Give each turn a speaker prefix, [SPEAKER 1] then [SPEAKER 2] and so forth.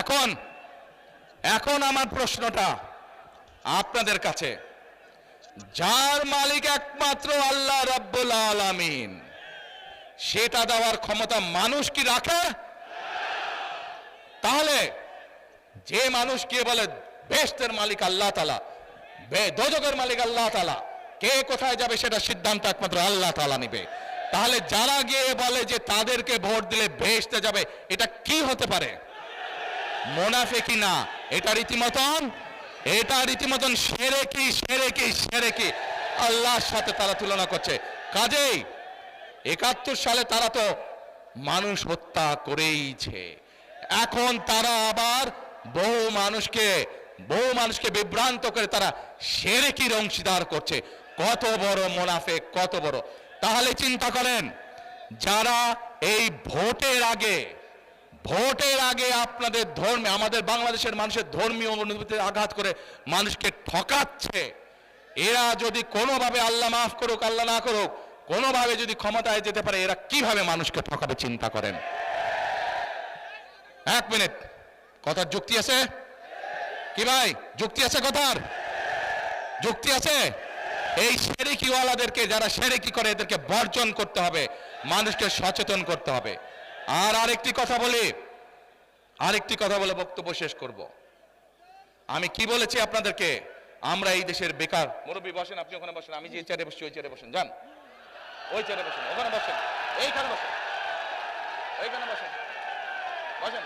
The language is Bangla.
[SPEAKER 1] এখন এখন আমার প্রশ্নটা আপনাদের কাছে, যার মালিক একমাত্র আল্লাহ রাব্বুল আলামিন, সেটা দেওয়ার ক্ষমতা মানুষ কি রাখে? তাহলে যে মানুষ কে বলে বেহেশতের মালিক আল্লাহ তাআলা, দোজখের মালিক আল্লাহ তাআলা, কে কোথায় যাবে সেটা সিদ্ধান্ত একমাত্র আল্লাহ তাআলা নেবে। তাহলে যারা গিয়ে বলে যে তাদেরকে ভোট দিলে বেহেশতে যাবে, এটা কি হতে পারে? মুনাফিকি না, এটা রীতিমতন শিরকি শিরকি শিরকি, আল্লাহর সাথে তারা তুলনা করছে। কাজেই ৭১ সালে তারা তো মানুষ হত্যা করেইছে, এখন তারা আবার বহু মানুষকে বিভ্রান্ত করে তারা শিরকির অংশীদার করছে। কত বড় মুনাফিক, কত বড়! তাহলে চিন্তা করেন, যারা এই ভোটের আগে আপনাদের আমাদের বাংলাদেশের মানুষের ধর্মীয় অনুভূতিতে আঘাত করে মানুষকে ঠকাচ্ছে, এরা যদি কোনোভাবে, আল্লাহ মাফ করুক আল্লাহ না করুক, কোনোভাবে যদি ক্ষমতায় যেতে পারে, এরা কিভাবে মানুষকে ঠকাবে চিন্তা করেন। এক মিনিট, কথার যুক্তি আছে কি ভাই? যুক্তি আছে? কথার যুক্তি আছে? এই শিরকিওয়ালাদেরকে, যারা শিরকি করে, এদেরকে বর্জন করতে হবে, মানুষকে সচেতন করতে হবে। আর আরেকটি কথা বলে বক্তব্য শেষ করব। আমি কি বলেছি আপনাদেরকে? আমরা এই দেশের বেকার, মুরব্বী বসেন, আপনি ওখানে বসেন, আমি যে চেয়ারে বসছি ওই চেয়ারে বসেন, যান ওই চেয়ারে বসেন, ওখানে বসেন, এইখানে বসেন, এইখানে বসেন, বসেন।